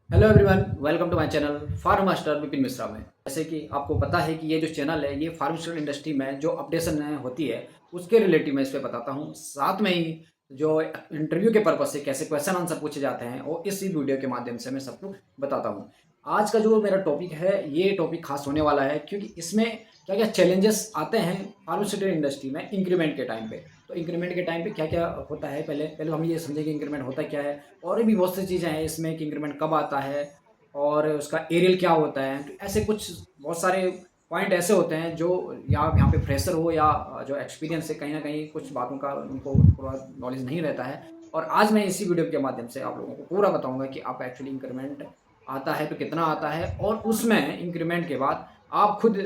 Hello everyone, welcome to my channel Farm Master Vipin Mishra में। जैसे कि आपको पता है कि ये जो चैनल है ये फार्मास्यूटिकल इंडस्ट्री में जो अपडेशन होती है उसके रिलेटिव मैं इस पे बताता हूँ। साथ में ही जो इंटरव्यू के पर्पज से कैसे क्वेश्चन आंसर पूछे जाते हैं और इसी वीडियो के माध्यम से मैं सबको बताता हूँ। आज का जो मेरा टॉपिक है ये टॉपिक खास होने वाला है क्योंकि इसमें क्या क्या चैलेंजेस आते हैं फार्मास्यूटिकल इंडस्ट्री में इंक्रीमेंट के टाइम पे। तो इंक्रीमेंट के टाइम पे क्या क्या होता है, पहले पहले हम ये समझेंगे इंक्रीमेंट होता क्या है और भी बहुत सी चीज़ें हैं इसमें कि इंक्रीमेंट कब आता है और उसका एरियल क्या होता है। तो ऐसे कुछ बहुत सारे पॉइंट ऐसे होते हैं जो या यहाँ पे फ्रेशर हो या जो एक्सपीरियंस है कहीं ना कहीं कुछ बातों का उनको पूरा नॉलेज नहीं रहता है। और आज मैं इसी वीडियो के माध्यम से आप लोगों को पूरा बताऊंगा कि आप एक्चुअली इंक्रीमेंट आता है तो कितना आता है और उसमें इंक्रीमेंट के बाद आप खुद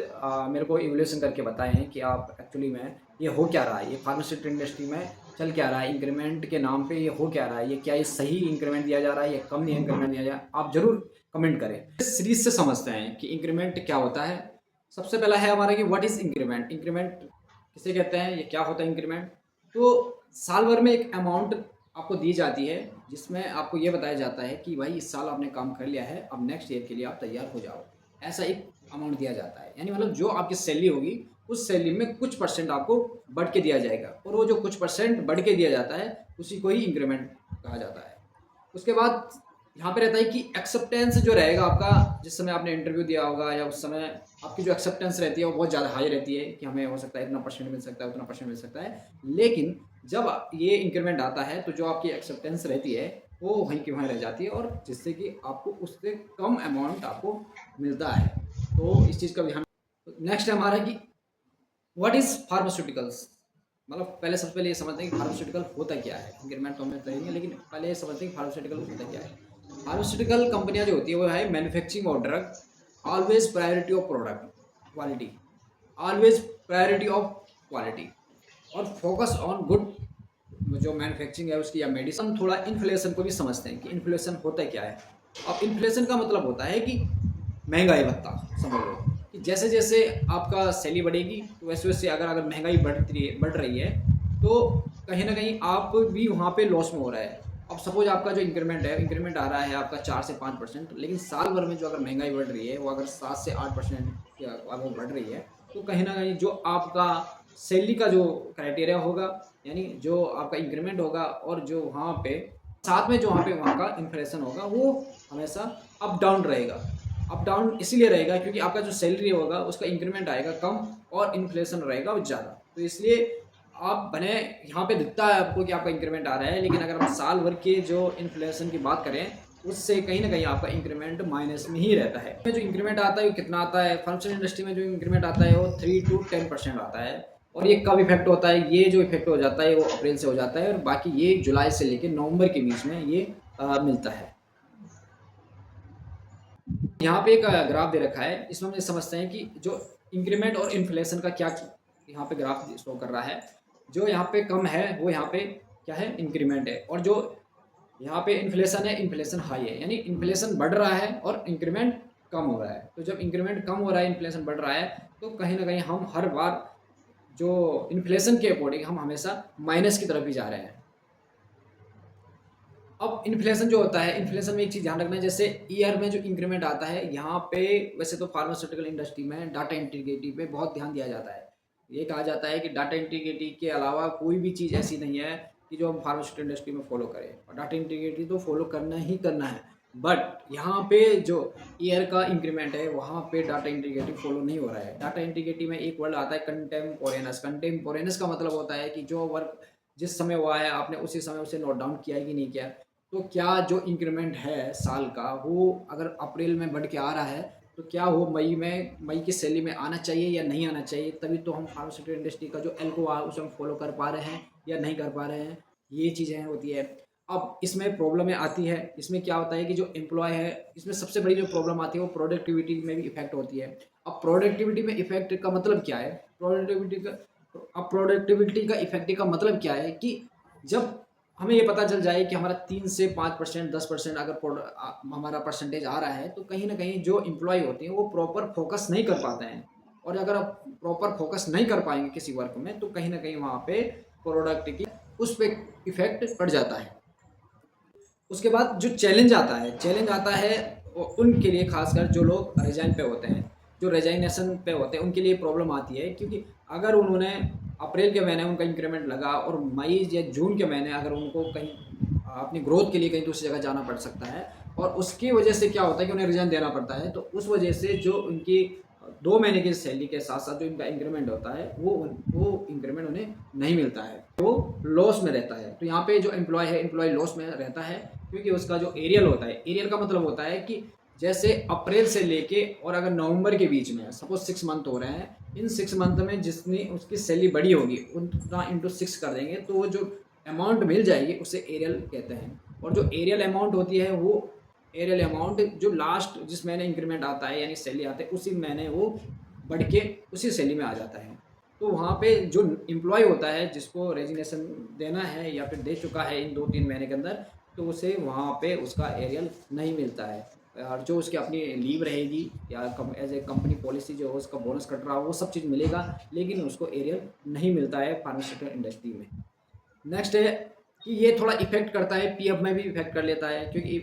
मेरे को इवोल्यूशन करके बताएं कि आप एक्चुअली में ये हो क्या रहा है, ये फार्मास्यूटिकल इंडस्ट्री में चल क्या रहा है, इंक्रीमेंट के नाम पे ये हो क्या रहा है, ये क्या ये सही इंक्रीमेंट दिया जा रहा है या कम नहीं इंक्रीमेंट दिया जा रहा है। आप जरूर कमेंट करें। इस सीरीज से समझते हैं कि इंक्रीमेंट क्या होता है। सबसे पहला है हमारा कि व्हाट इज इंक्रीमेंट। इंक्रीमेंट किसे कहते हैं, ये क्या होता है इंक्रीमेंट। तो साल भर में एक अमाउंट आपको दी जाती है जिसमें आपको ये बताया जाता है कि भाई इस साल आपने काम कर लिया है, अब नेक्स्ट ईयर के लिए आप तैयार हो जाओ। ऐसा एक अमाउंट दिया जाता है, यानी मतलब जो आपकी सैलरी होगी उस सैलरी में कुछ परसेंट आपको बढ़ के दिया जाएगा और वो जो कुछ परसेंट बढ़ के दिया जाता है उसी को ही इंक्रीमेंट कहा जाता है। उसके बाद यहाँ पे रहता है कि एक्सेप्टेंस जो रहेगा आपका, जिस समय आपने इंटरव्यू दिया होगा या उस समय आपकी जो एक्सेप्टेंस रहती है वो बहुत ज़्यादा हाई रहती है कि हमें हो सकता है इतना परसेंट मिल सकता है, उतना परसेंट मिल सकता है। लेकिन जब ये इंक्रीमेंट आता है तो जो आपकी एक्सेप्टेंस रहती है वो वहीं की वहीं रह जाती है और जिससे कि आपको उससे कम अमाउंट आपको मिलता है। तो इस चीज़ का ध्यान। नेक्स्ट है हमारा कि व्हाट इज फार्मास्यूटिकल्स। मतलब पहले सबसे पहले ये समझते हैं कि फार्मास्यूटिकल होता क्या है। इंक्रीमेंट तो हमें करेंगे लेकिन पहले ये समझते हैं कि फार्मास्यूटिकल होता क्या है। फार्मास्यूटिकल कंपनियां जो होती है वो है manufacturing of drug, always priority of product quality, always priority of quality और फोकस ऑन गुड जो मैन्युफैक्चरिंग है उसकी या मेडिसिन। थोड़ा इन्फ्लेशन को भी समझते हैं कि इन्फ्लेशन होता क्या है। अब इन्फ्लेशन का मतलब होता है कि महंगाई भत्ता, समझ लो कि जैसे जैसे आपका सैलरी बढ़ेगी तो वैसे वैसे अगर अगर महंगाई बढ़ रही है तो कहीं ना कहीं आप भी वहाँ पे लॉस में हो रहा है। अब सपोज आपका जो इंक्रीमेंट है, इंक्रीमेंट आ रहा है आपका 4 से 5%, लेकिन साल भर में जो अगर महंगाई बढ़ रही है वो अगर 7 से 8% अगर बढ़ रही है तो कहीं ना कहीं जो आपका सैलरी का जो क्राइटेरिया होगा, यानी जो आपका इंक्रीमेंट होगा और जो वहाँ पे साथ में जो वहाँ का इन्फ्लेशन होगा वो हमेशा अप डाउन रहेगा। अप डाउन इसीलिए रहेगा क्योंकि आपका जो सैलरी होगा उसका इंक्रीमेंट आएगा कम और इन्फ्लेशन रहेगा ज़्यादा। तो इसलिए आप बने यहाँ पे दिखता है आपको कि आपका इंक्रीमेंट आ रहा है, लेकिन अगर हम साल भर के जो इन्फ्लेशन की बात करें उससे कहीं ना कहीं आपका इंक्रीमेंट माइनस में ही रहता है। जो इंक्रीमेंट आता है वो कितना आता है, फार्मास्यूटिकल इंडस्ट्री में जो इंक्रीमेंट आता है वो 3 to 10% आता है। और ये कब इफेक्ट होता है, ये जो इफेक्ट हो जाता है वो अप्रैल से हो जाता है और बाकी ये जुलाई से लेकर नवंबर के बीच में ये मिलता है। यहाँ पे एक ग्राफ दे रखा है, इसमें हम ये समझते हैं कि जो इंक्रीमेंट और इन्फ्लेशन का क्या यहाँ पे ग्राफ शो कर रहा है। जो यहाँ पे कम है वो यहाँ पे क्या है, इंक्रीमेंट है, और जो यहाँ पे इन्फ्लेशन है, इन्फ्लेशन हाई है, यानी इन्फ्लेशन बढ़ रहा है और इंक्रीमेंट कम हो रहा है। तो जब इंक्रीमेंट कम हो रहा है, इन्फ्लेशन बढ़ रहा है, तो कहीं ना कहीं हम हर बार जो इन्फ्लेशन के अकॉर्डिंग हम हमेशा माइनस की तरफ ही जा रहे हैं। अब इन्फ्लेशन जो होता है, इन्फ्लेशन में एक चीज़ ध्यान रखना है, जैसे ईयर में जो इंक्रीमेंट आता है यहाँ पे, वैसे तो फार्मास्यूटिकल इंडस्ट्री में डाटा इंटीग्रिटी पे बहुत ध्यान दिया जाता है। ये कहा जाता है कि डाटा इंटीग्रिटी के अलावा कोई भी चीज़ ऐसी नहीं है कि जो हम फार्मास्यूटिकल इंडस्ट्री में फॉलो करें, और डाटा इंटीग्रिटी तो फॉलो करना ही करना है। बट यहाँ पे जो ईयर का इंक्रीमेंट है वहाँ पे डाटा इंटीग्रिटी फॉलो नहीं हो रहा है। डाटा इंटीग्रिटी में एक वर्ड आता है कंटेम्पोरेनस। कंटेम्पोरेनस का मतलब होता है कि जो वर्क जिस समय हुआ है आपने उसी समय उसे नोट डाउन किया है कि नहीं किया। तो क्या जो इंक्रीमेंट है साल का वो अगर अप्रैल में बढ़ के आ रहा है तो क्या वो मई की सैलरी में आना चाहिए या नहीं आना चाहिए, तभी तो हम फार्मास्यूटिकल इंडस्ट्री का जो एल्को आ उसे हम फॉलो कर पा रहे हैं या नहीं कर पा रहे हैं। ये चीज़ें होती है। अब इसमें प्रॉब्लम आती है, इसमें क्या होता है कि जो एम्प्लॉय है, इसमें सबसे बड़ी जो प्रॉब्लम आती है वो प्रोडक्टिविटी में भी इफेक्ट होती है। अब प्रोडक्टिविटी में इफेक्ट का मतलब क्या है, प्रोडक्टिविटी का इफेक्ट का मतलब क्या है कि जब हमें ये पता चल जाए कि हमारा 3 से 5%, 10% अगर हमारा परसेंटेज आ रहा है तो कहीं ना कहीं जो इम्प्लॉय होते हैं वो प्रॉपर फोकस नहीं कर पाते हैं। और अगर आप प्रॉपर फोकस नहीं कर पाएंगे किसी वर्क में तो कहीं ना कहीं वहाँ पे प्रोडक्ट की उस पर इफेक्ट पड़ जाता है। उसके बाद जो चैलेंज आता है उनके लिए, खासकर जो लोग रिजाइन पे होते हैं, जो रेजाइनेशन पे होते हैं, उनके लिए प्रॉब्लम आती है, क्योंकि अगर उन्होंने अप्रैल के महीने उनका इंक्रीमेंट लगा और मई या जून के महीने अगर उनको कहीं अपनी ग्रोथ के लिए कहीं दूसरी जगह जाना पड़ सकता है, और उसकी वजह से क्या होता है कि उन्हें रिजाइन देना पड़ता है, तो उस वजह से जो उनकी 2 महीने की सैलरी के साथ साथ जो इनका इंक्रीमेंट होता है वो इंक्रीमेंट उन्हें नहीं मिलता है, वो लॉस में रहता है। तो यहाँ पे जो एम्प्लॉय है, एम्प्लॉय लॉस में रहता है, क्योंकि उसका जो एरियल होता है, एरियल का मतलब होता है कि जैसे अप्रैल से लेके और अगर नवंबर के बीच में सपोज 6 मंथ हो रहे हैं, इन 6 मंथ में जितनी उसकी सैलरी बड़ी होगी उतना इंटू 6 कर देंगे, तो वो जो अमाउंट मिल जाएगी उसे एरियल कहते हैं। और जो एरियल अमाउंट होती है वो एरियल अमाउंट जो लास्ट जिस महीने इंक्रीमेंट आता है यानी सैलरी आते हैं उसी महीने वो बढ़ के उसी सैलरी में आ जाता है। तो वहाँ पे जो एम्प्लॉय होता है जिसको रेजिग्नेशन देना है या फिर दे चुका है इन 2-3 महीने के अंदर, तो उसे वहाँ पे उसका एरियल नहीं मिलता है। और जो उसकी अपनी लीव रहेगी या कम एज ए कंपनी पॉलिसी जो है उसका बोनस कट रहा हो वो सब चीज़ मिलेगा, लेकिन उसको एरियल नहीं मिलता है फार्मास्यूटिकल इंडस्ट्री में। नेक्स्ट है कि ये थोड़ा इफ़ेक्ट करता है, पीएफ में भी इफ़ेक्ट कर लेता है, क्योंकि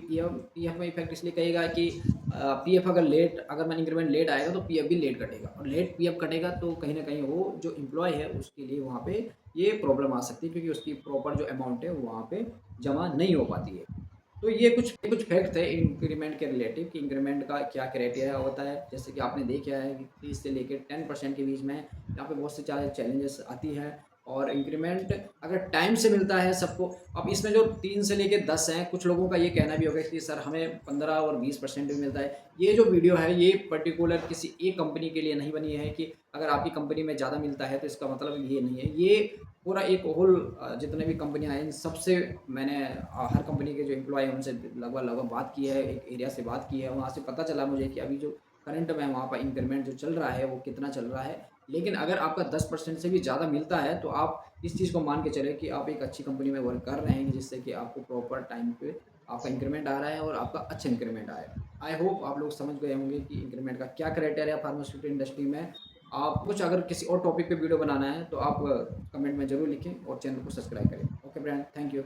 पीएफ में इफ़ेक्ट इसलिए कहेगा कि पीएफ अगर मैं इंक्रीमेंट लेट आएगा तो पीएफ भी लेट कटेगा, और लेट पीएफ कटेगा तो कहीं न कहीं वो जो एम्प्लॉय है उसके लिए वहाँ पे ये प्रॉब्लम आ सकती है, क्योंकि उसकी प्रॉपर जो अमाउंट है वो वहाँ पे जमा नहीं हो पाती है। तो ये कुछ फैक्ट थे इंक्रीमेंट के रिलेटिव कि इंक्रीमेंट का क्या क्राइटेरिया होता है। जैसे कि आपने देखा है कि 30 से लेकर 10% के बीच में यहाँ पे बहुत से ज़्यादा चैलेंजेस आती है, और इंक्रीमेंट अगर टाइम से मिलता है सबको। अब इसमें जो 3 से लेके 10 हैं, कुछ लोगों का ये कहना भी होगा कि सर हमें 15 और 20% भी मिलता है। ये जो वीडियो है ये पर्टिकुलर किसी एक कंपनी के लिए नहीं बनी है कि अगर आपकी कंपनी में ज़्यादा मिलता है तो इसका मतलब ये नहीं है। ये पूरा एक होल जितने भी कंपनियाँ हैं इन सबसे मैंने हर कंपनी के जो एम्प्लॉय हैं उनसे लगभग बात की है, एक एरिया से बात की है, वहाँ से पता चला मुझे कि अभी जो करंट में वहाँ पर इंक्रीमेंट जो चल रहा है वो कितना चल रहा है। लेकिन अगर आपका 10% से भी ज़्यादा मिलता है तो आप इस चीज़ को मान के चलें कि आप एक अच्छी कंपनी में वर्क कर रहे हैं, जिससे कि आपको प्रॉपर टाइम पे आपका इंक्रीमेंट आ रहा है और आपका अच्छा इंक्रीमेंट आया है। आई होप आप लोग समझ गए होंगे कि इंक्रीमेंट का क्या क्राइटेरिया है फार्मास्यूटिकल इंडस्ट्री में। आप कुछ अगर किसी और टॉपिक पे वीडियो बनाना है तो आप कमेंट में ज़रूर लिखें और चैनल को सब्सक्राइब करें। Okay friend, thank you.